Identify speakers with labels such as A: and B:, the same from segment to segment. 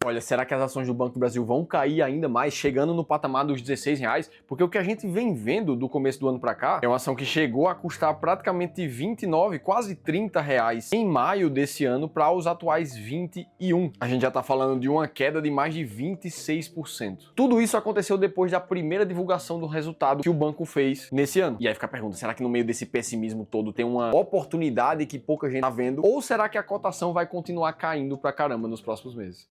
A: Olha, será que as ações do Banco do Brasil vão cair ainda mais, chegando no patamar dos R$16? Porque o que a gente vem vendo do começo do ano para cá é uma ação que chegou a custar praticamente 29, quase R$30 em maio desse ano para os atuais 21. A gente já tá falando de uma queda de mais de 26%. Tudo isso aconteceu depois da primeira divulgação do resultado que o banco fez nesse ano. E aí fica a pergunta, será que no meio desse pessimismo todo tem uma oportunidade que pouca gente tá vendo? Ou será que a cotação vai continuar caindo pra caramba nos próximos meses?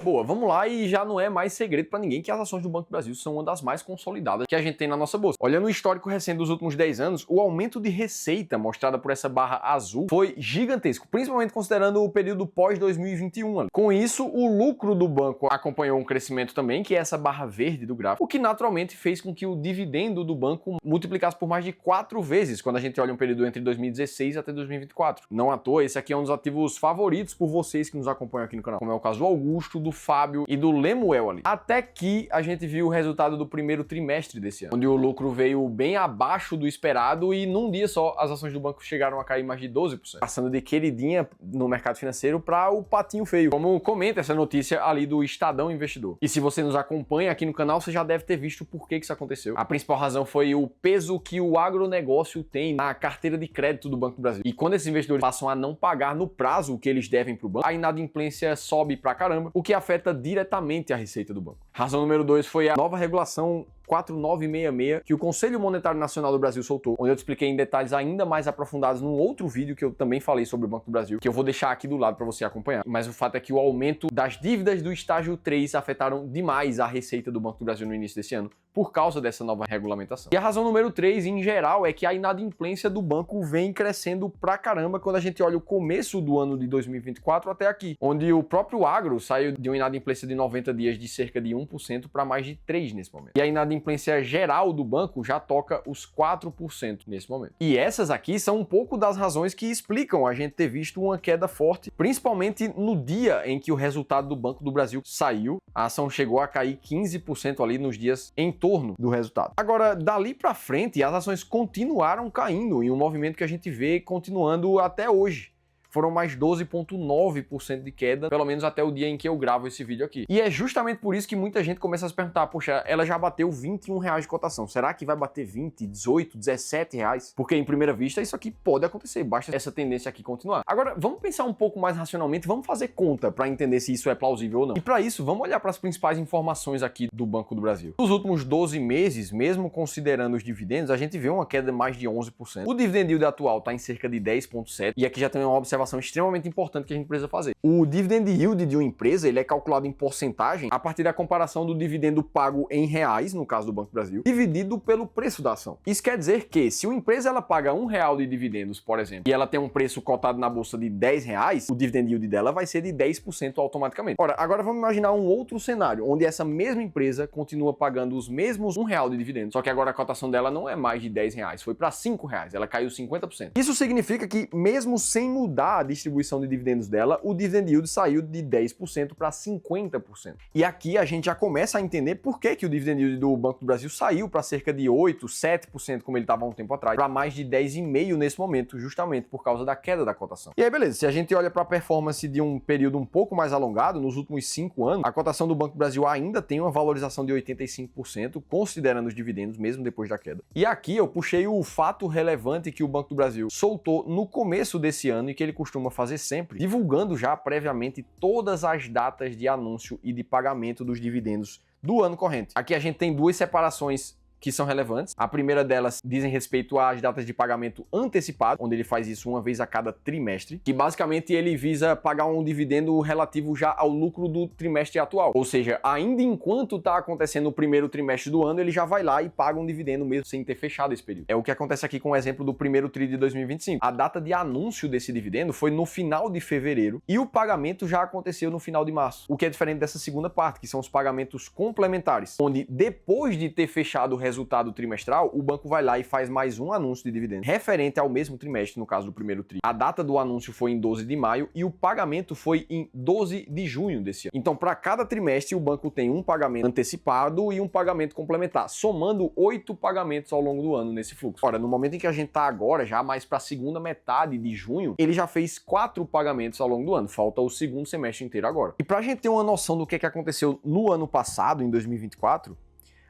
A: Boa, vamos lá, e já não é mais segredo para ninguém que as ações do Banco do Brasil são uma das mais consolidadas que a gente tem na nossa bolsa. Olhando o histórico recente dos últimos 10 anos, o aumento de receita mostrada por essa barra azul foi gigantesco, principalmente considerando o período pós-2021. Com isso, o lucro do banco acompanhou um crescimento também, que é essa barra verde do gráfico, o que naturalmente fez com que o dividendo do banco multiplicasse por mais de 4 vezes quando a gente olha um período entre 2016 até 2024. Não à toa, esse aqui é um dos ativos favoritos por vocês que nos acompanham aqui no canal, como é o caso do Augusto, do Fábio e do Lemuel ali. Até que a gente viu o resultado do primeiro trimestre desse ano, onde o lucro veio bem abaixo do esperado e num dia só as ações do banco chegaram a cair mais de 12%, passando de queridinha no mercado financeiro para o patinho feio, como comenta essa notícia ali do Estadão Investidor. E se você nos acompanha aqui no canal, você já deve ter visto por que isso aconteceu. A principal razão foi o peso que o agronegócio tem na carteira de crédito do Banco do Brasil. E quando esses investidores passam a não pagar no prazo o que eles devem para o banco, a inadimplência sobe pra caramba, o que afeta diretamente a receita do banco. Razão número 2 foi a nova regulação 4966 que o Conselho Monetário Nacional do Brasil soltou, onde eu te expliquei em detalhes ainda mais aprofundados num outro vídeo que eu também falei sobre o Banco do Brasil, que eu vou deixar aqui do lado para você acompanhar. Mas o fato é que o aumento das dívidas do estágio 3 afetaram demais a receita do Banco do Brasil no início desse ano, por causa dessa nova regulamentação. E a razão número 3, em geral, é que a inadimplência do banco vem crescendo pra caramba quando a gente olha o começo do ano de 2024 até aqui, onde o próprio agro saiu de uma inadimplência de 90 dias de cerca de 1% para mais de 3% nesse momento. E a inadimplência geral do banco já toca os 4% nesse momento. E essas aqui são um pouco das razões que explicam a gente ter visto uma queda forte, principalmente no dia em que o resultado do Banco do Brasil saiu. A ação chegou a cair 15% ali nos dias em torno do resultado. Agora, dali para frente, as ações continuaram caindo em um movimento que a gente vê continuando até hoje. Foram mais 12,9% de queda, pelo menos até o dia em que eu gravo esse vídeo aqui. E é justamente por isso que muita gente começa a se perguntar, poxa, ela já bateu R$21 de cotação, será que vai bater 20, 18, 17 reais? Porque em primeira vista isso aqui pode acontecer, basta essa tendência aqui continuar. Agora, vamos pensar um pouco mais racionalmente, vamos fazer conta para entender se isso é plausível ou não. E para isso, vamos olhar para as principais informações aqui do Banco do Brasil. Nos últimos 12 meses, mesmo considerando os dividendos, a gente vê uma queda de mais de 11%. O dividend yield atual está em cerca de 10,7%, e aqui já tem uma observação extremamente importante que a gente precisa fazer. O dividend yield de uma empresa, ele é calculado em porcentagem a partir da comparação do dividendo pago em reais, no caso do Banco do Brasil, dividido pelo preço da ação. Isso quer dizer que se uma empresa ela paga R$1 de dividendos, por exemplo, e ela tem um preço cotado na bolsa de R$10, o dividend yield dela vai ser de 10% automaticamente. Ora, agora vamos imaginar um outro cenário, onde essa mesma empresa continua pagando os mesmos R$1 de dividendos, só que agora a cotação dela não é mais de R$10, foi para R$5, ela caiu 50%. Isso significa que mesmo sem mudar a distribuição de dividendos dela, o dividend yield saiu de 10% para 50%. E aqui a gente já começa a entender por que o dividend yield do Banco do Brasil saiu para cerca de 8, 7%, como ele estava há um tempo atrás, para mais de 10,5% nesse momento, justamente por causa da queda da cotação. E aí, beleza, se a gente olha para a performance de um período um pouco mais alongado, nos últimos 5 anos, a cotação do Banco do Brasil ainda tem uma valorização de 85%, considerando os dividendos, mesmo depois da queda. E aqui eu puxei o fato relevante que o Banco do Brasil soltou no começo desse ano e que ele costuma fazer sempre, divulgando já previamente todas as datas de anúncio e de pagamento dos dividendos do ano corrente. Aqui a gente tem duas separações que são relevantes. A primeira delas dizem respeito às datas de pagamento antecipado, onde ele faz isso uma vez a cada trimestre, que basicamente ele visa pagar um dividendo relativo já ao lucro do trimestre atual. Ou seja, ainda enquanto está acontecendo o primeiro trimestre do ano, ele já vai lá e paga um dividendo mesmo sem ter fechado esse período. É o que acontece aqui com o exemplo do primeiro tri de 2025. A data de anúncio desse dividendo foi no final de fevereiro e o pagamento já aconteceu no final de março. O que é diferente dessa segunda parte, que são os pagamentos complementares, onde depois de ter fechado o resultado resultado trimestral, o banco vai lá e faz mais um anúncio de dividendos referente ao mesmo trimestre, no caso do primeiro tri. A data do anúncio foi em 12 de maio e o pagamento foi em 12 de junho desse ano. Então, para cada trimestre, o banco tem um pagamento antecipado e um pagamento complementar, somando 8 pagamentos ao longo do ano nesse fluxo. Ora, no momento em que a gente está agora, já mais para a segunda metade de junho, ele já fez 4 pagamentos ao longo do ano. Falta o segundo semestre inteiro agora. E para a gente ter uma noção do que aconteceu no ano passado, em 2024,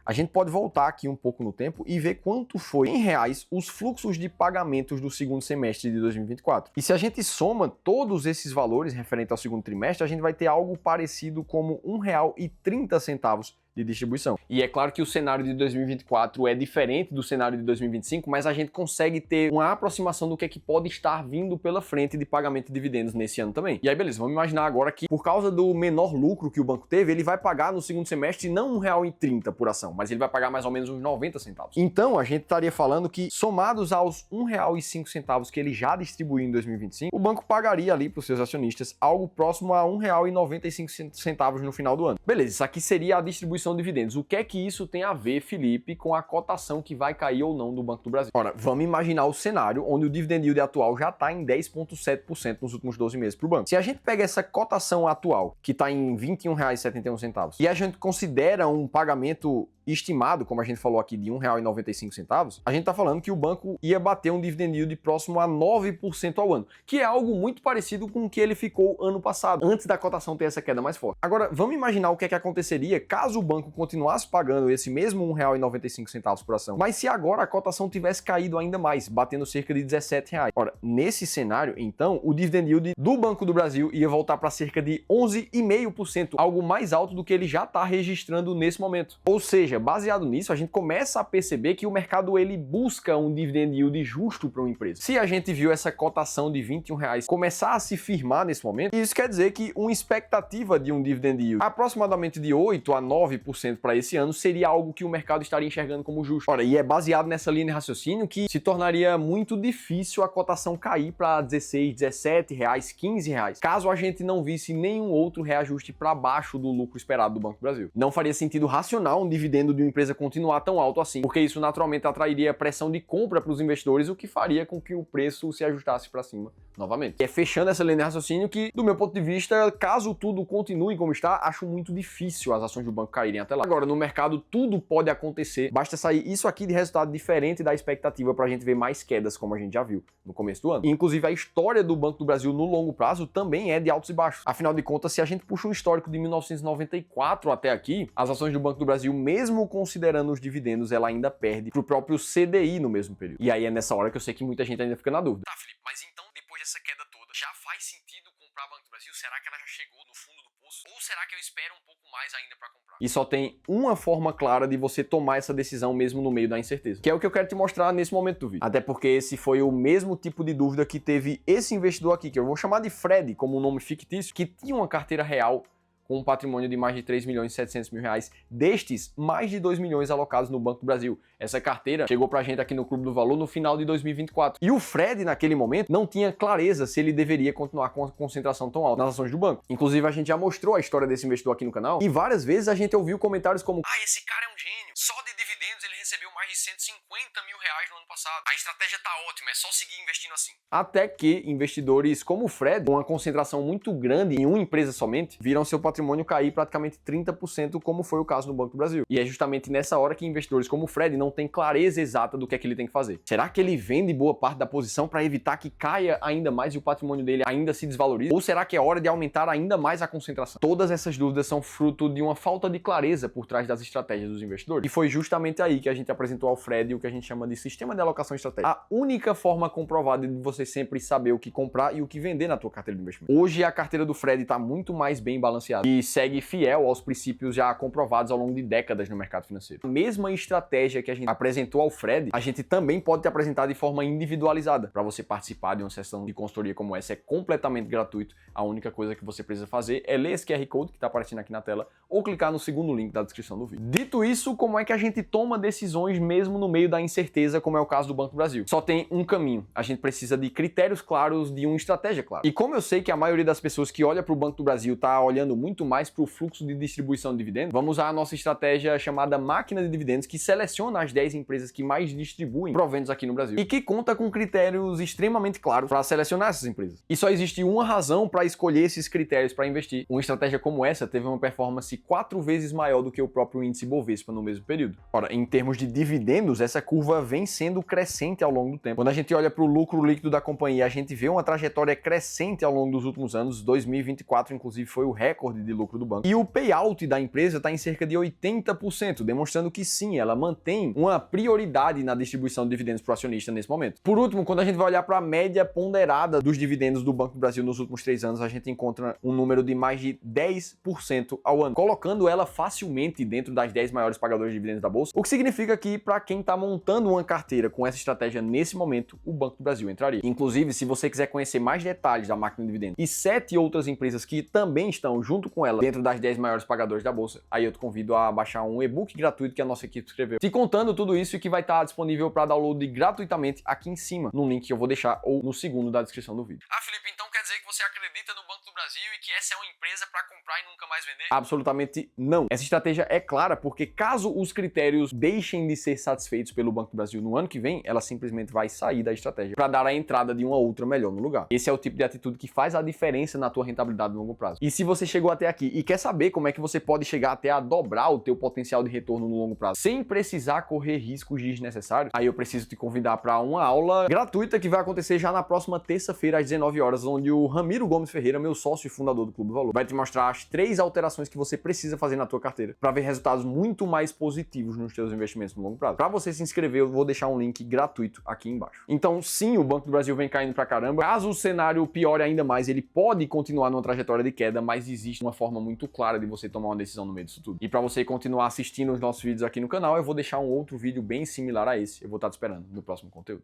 A: a gente pode voltar aqui um pouco no tempo e ver quanto foi em reais os fluxos de pagamentos do segundo semestre de 2024. E se a gente soma todos esses valores referentes ao segundo trimestre, a gente vai ter algo parecido como R$1,30 de distribuição. E é claro que o cenário de 2024 é diferente do cenário de 2025, mas a gente consegue ter uma aproximação do que é que pode estar vindo pela frente de pagamento de dividendos nesse ano também. E aí, beleza, vamos imaginar agora que por causa do menor lucro que o banco teve, ele vai pagar no segundo semestre não R$1,30 por ação, mas ele vai pagar mais ou menos uns 90 centavos. Então, a gente estaria falando que, somados aos R$1,05 que ele já distribuiu em 2025, o banco pagaria ali para os seus acionistas algo próximo a R$1,95 no final do ano. Beleza, isso aqui seria a distribuição de dividendos. O que é que isso tem a ver, Felipe, com a cotação que vai cair ou não do Banco do Brasil? Ora, vamos imaginar o cenário onde o dividend yield atual já está em 10,7% nos últimos 12 meses para o banco. Se a gente pega essa cotação atual, que está em R$21,71, e a gente considera um pagamento estimado, como a gente falou aqui, de R$1,95, a gente está falando que o banco ia bater um dividend yield próximo a 9% ao ano, que é algo muito parecido com o que ele ficou ano passado, antes da cotação ter essa queda mais forte. Agora, vamos imaginar o que é que aconteceria caso o banco continuasse pagando esse mesmo R$1,95 por ação, mas se agora a cotação tivesse caído ainda mais, batendo cerca de R$17. Ora, nesse cenário, então, o dividend yield do Banco do Brasil ia voltar para cerca de 11,5%, algo mais alto do que ele já está registrando nesse momento. Ou seja, baseado nisso, a gente começa a perceber que o mercado ele busca um dividend yield justo para uma empresa. Se a gente viu essa cotação de R$21 começar a se firmar nesse momento, isso quer dizer que uma expectativa de um dividend yield aproximadamente de 8 a 9% para esse ano seria algo que o mercado estaria enxergando como justo. Ora, e é baseado nessa linha de raciocínio que se tornaria muito difícil a cotação cair para R$16, R$17, R$15, caso a gente não visse nenhum outro reajuste para baixo do lucro esperado do Banco do Brasil. Não faria sentido racional um dividendo de uma empresa continuar tão alto assim, porque isso naturalmente atrairia pressão de compra para os investidores, o que faria com que o preço se ajustasse para cima novamente. E é fechando essa linha de raciocínio que, do meu ponto de vista, caso tudo continue como está, acho muito difícil as ações do banco caírem até lá. Agora, no mercado, tudo pode acontecer, basta sair isso aqui de resultado diferente da expectativa para a gente ver mais quedas, como a gente já viu no começo do ano. E, inclusive, a história do Banco do Brasil no longo prazo também é de altos e baixos. Afinal de contas, se a gente puxa um histórico de 1994 até aqui, as ações do Banco do Brasil, mesmo considerando os dividendos, ela ainda perde pro próprio CDI no mesmo período. E aí é nessa hora que eu sei que muita gente ainda fica na dúvida.
B: Tá, Felipe, mas então, depois dessa queda toda, já faz sentido comprar Banco do Brasil? Será que ela já chegou no fundo do poço? Ou será que eu espero um pouco mais ainda para comprar?
A: E só tem uma forma clara de você tomar essa decisão mesmo no meio da incerteza, que é o que eu quero te mostrar nesse momento do vídeo. Até porque esse foi o mesmo tipo de dúvida que teve esse investidor aqui, que eu vou chamar de Fred, como um nome fictício, que tinha uma carteira real com um patrimônio de mais de R$3.700.000, destes, mais de 2 milhões alocados no Banco do Brasil. Essa carteira chegou pra gente aqui no Clube do Valor no final de 2024. E o Fred, naquele momento, não tinha clareza se ele deveria continuar com a concentração tão alta nas ações do banco. Inclusive, a gente já mostrou a história desse investidor aqui no canal, e várias vezes a gente ouviu comentários como:
B: ah, esse cara é um gênio, só de dividendos ele recebeu mais de R$150 mil no ano passado. A estratégia tá ótima, é só seguir investindo assim.
A: Até que investidores como o Fred, com uma concentração muito grande em uma empresa somente, viram seu patrimônio cair praticamente 30%, como foi o caso no Banco do Brasil. E é justamente nessa hora que investidores como o Fred não têm clareza exata do que é que ele tem que fazer. Será que ele vende boa parte da posição para evitar que caia ainda mais e o patrimônio dele ainda se desvalorize? Ou será que é hora de aumentar ainda mais a concentração? Todas essas dúvidas são fruto de uma falta de clareza por trás das estratégias dos investidores. E foi justamente aí que a gente apresentou ao Fred o que a gente chama de sistema de alocação estratégica. A única forma comprovada de você sempre saber o que comprar e o que vender na tua carteira de investimento. Hoje a carteira do Fred está muito mais bem balanceada e segue fiel aos princípios já comprovados ao longo de décadas no mercado financeiro. A mesma estratégia que a gente apresentou ao Fred, a gente também pode te apresentar de forma individualizada. Para você participar de uma sessão de consultoria como essa, é completamente gratuito. A única coisa que você precisa fazer é ler esse QR Code que está aparecendo aqui na tela ou clicar no segundo link da descrição do vídeo. Dito isso, como é que a gente toma decisão decisões mesmo no meio da incerteza, como é o caso do Banco do Brasil. Só tem um caminho. A gente precisa de critérios claros, de uma estratégia clara. E como eu sei que a maioria das pessoas que olha para o Banco do Brasil está olhando muito mais para o fluxo de distribuição de dividendos, vamos usar a nossa estratégia chamada máquina de dividendos, que seleciona as 10 empresas que mais distribuem proventos aqui no Brasil e que conta com critérios extremamente claros para selecionar essas empresas. E só existe uma razão para escolher esses critérios para investir. Uma estratégia como essa teve uma performance 4 vezes maior do que o próprio índice Bovespa no mesmo período. Ora, em termos de dividendos, essa curva vem sendo crescente ao longo do tempo. Quando a gente olha para o lucro líquido da companhia, a gente vê uma trajetória crescente ao longo dos últimos anos. 2024, inclusive, foi o recorde de lucro do banco. E o payout da empresa está em cerca de 80%, demonstrando que sim, ela mantém uma prioridade na distribuição de dividendos para o acionista nesse momento. Por último, quando a gente vai olhar para a média ponderada dos dividendos do Banco do Brasil nos últimos 3 anos, a gente encontra um número de mais de 10% ao ano, colocando ela facilmente dentro das 10 maiores pagadoras de dividendos da Bolsa, o que significa que, para quem está montando uma carteira com essa estratégia nesse momento, o Banco do Brasil entraria. Inclusive, se você quiser conhecer mais detalhes da máquina de dividendos e 7 outras empresas que também estão junto com ela dentro das 10 maiores pagadoras da Bolsa, aí eu te convido a baixar um e-book gratuito que a nossa equipe escreveu, te contando tudo isso e que vai estar disponível para download gratuitamente aqui em cima, no link que eu vou deixar ou no segundo da descrição do vídeo.
B: Ah, Felipe, então quer dizer que você acredita no Banco do Brasil e que essa é uma empresa para comprar e nunca mais vender?
A: Absolutamente não. Essa estratégia é clara porque caso os critérios deixem de ser satisfeitos pelo Banco do Brasil no ano que vem, ela simplesmente vai sair da estratégia para dar a entrada de uma outra melhor no lugar. Esse é o tipo de atitude que faz a diferença na tua rentabilidade no longo prazo. E se você chegou até aqui e quer saber como é que você pode chegar até a dobrar o teu potencial de retorno no longo prazo, sem precisar correr riscos desnecessários, aí eu preciso te convidar para uma aula gratuita que vai acontecer já na próxima terça-feira às 19 horas, onde o Ramiro Gomes Ferreira, meu sócio e fundador do Clube do Valor, vai te mostrar as 3 alterações que você precisa fazer na tua carteira para ver resultados muito mais positivos nos teus investimentos no longo prazo. Para você se inscrever, eu vou deixar um link gratuito aqui embaixo. Então, sim, o Banco do Brasil vem caindo pra caramba. Caso o cenário piore ainda mais, ele pode continuar numa trajetória de queda, mas existe uma forma muito clara de você tomar uma decisão no meio disso tudo. E para você continuar assistindo os nossos vídeos aqui no canal, eu vou deixar um outro vídeo bem similar a esse. Eu vou estar te esperando no próximo conteúdo.